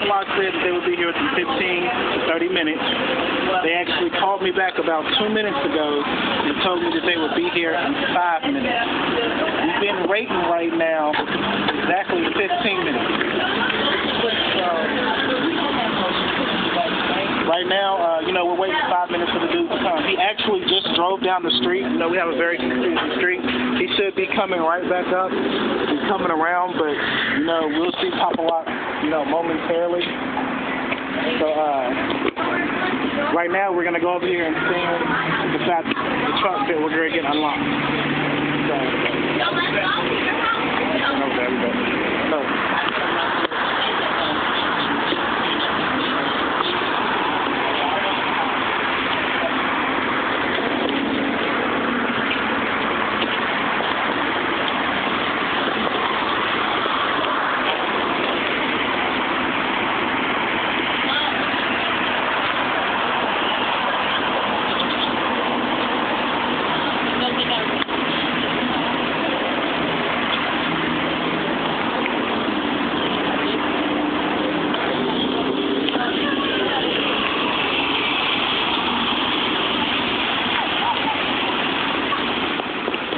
Papa Lock said that they would be here within 15 to 30 minutes. They actually called me back about 2 minutes ago and told me that they would be here in 5 minutes. We've been waiting right now exactly 15 minutes. Right now, we're waiting 5 minutes for the dude to come. He actually just drove down the street. We have a very confusing street. He should be coming right back up. He's coming around, but, we'll see Papa Lock, momentarily. So, right now, we're going to go over here and stand beside the truck that we're going to get unlocked.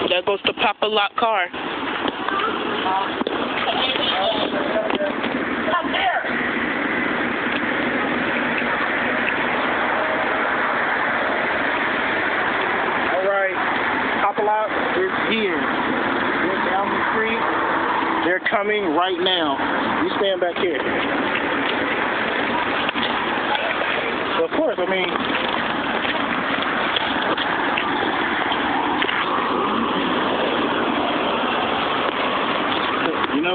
There goes the Papa Lock car. Alright, Papa Lock is here. They're down the street. They're coming right now. You stand back here. So of course,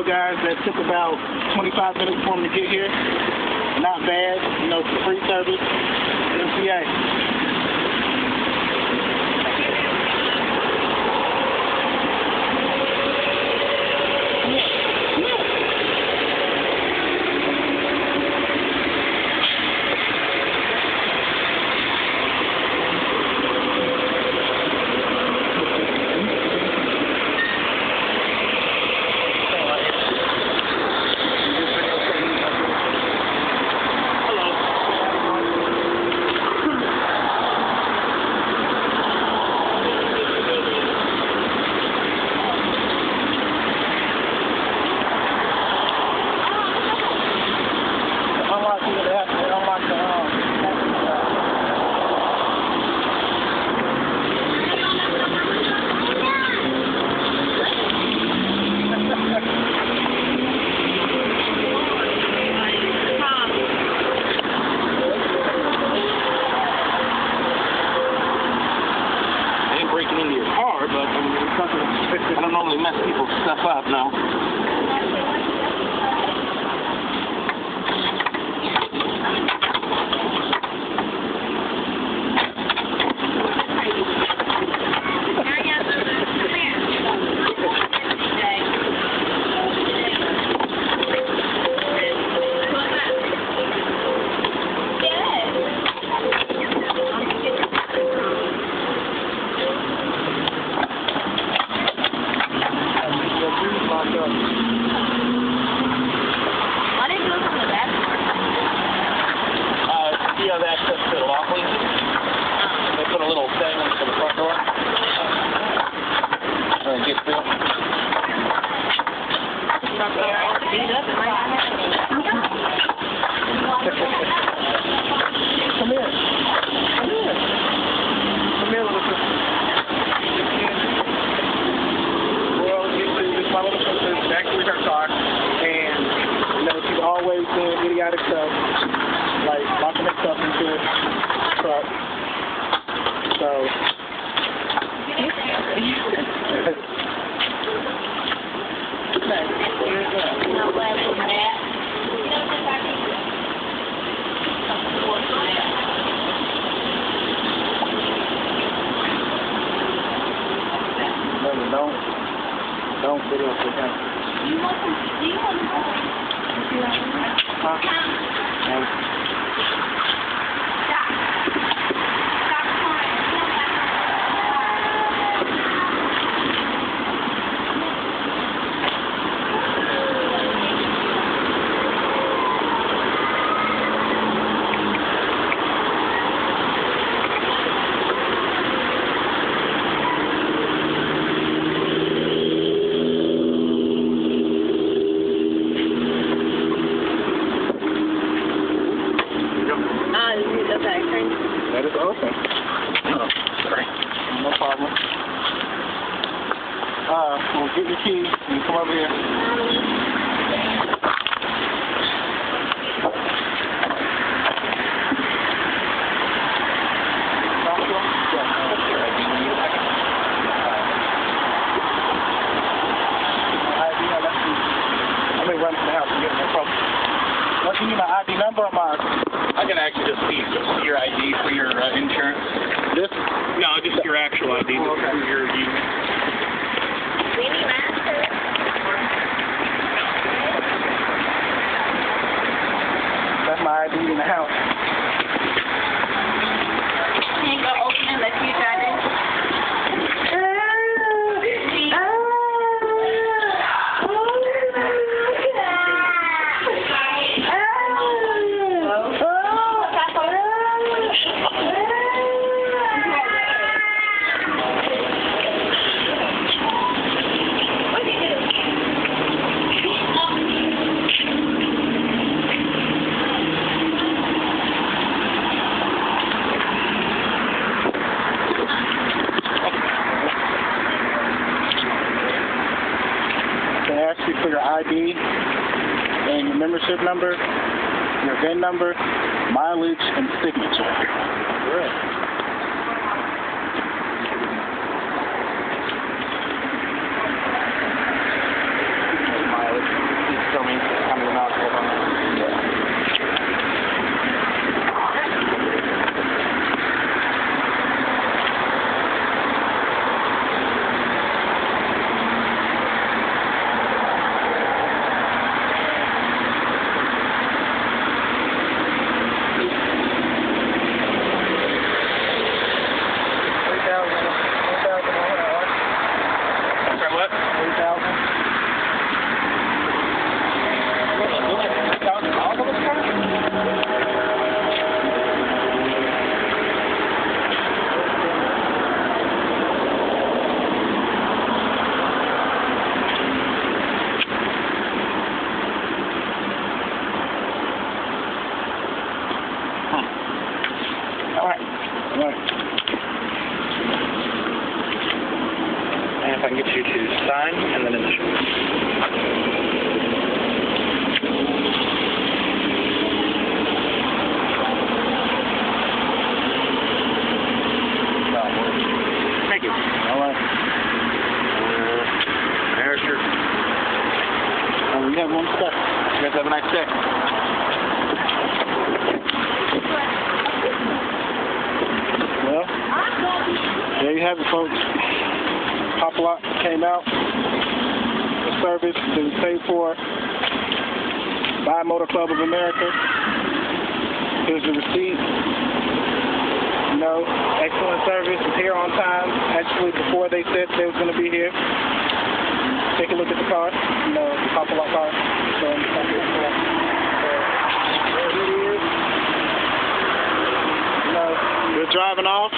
guys, that took about 25 minutes for them to get here. Not bad, free service, MTA. I don't normally mess people's stuff up, no. Have access to the lock leases. They put a little thing into the front door. And get through. Come here. Come here. Come here, little sister. Well, this my little sister is actually her car, and she's always doing idiotic stuff. Like locking herself into a truck. So don't video for them. You come over here. Run to the house and get no problem. What do you need, my ID number or my... I can actually just see your ID for your insurance. This? No, just your actual ID. Oh, okay. Your That's my ID in the house. Can you go open and let you drive it? They ask you for your ID and your membership number, your VIN number, mileage, and signature. Good. Mileage. Please tell me how many miles you have on that. what? 3,000 miles on this car? All right. And if I can get you to sign and then initial. Thank you. All right. There's your... We have one step. You guys have a nice day. Well, there you have it, folks. Papa Lock came out. The service that was paid for by Motor Club of America. Here's the receipt. You know, excellent service. It's here on time. Actually, before they said they was going to be here. Take a look at the car. You know, the Papa Lock car. So, there it is. You know, we're driving off.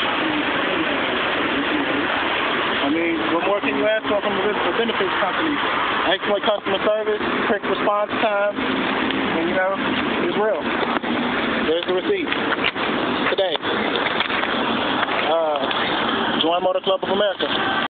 I mean, what more can you ask for from a benefits company? Excellent customer service, quick response time, and you know, it's real. There's the receipt. Today. Join Motor Club of America.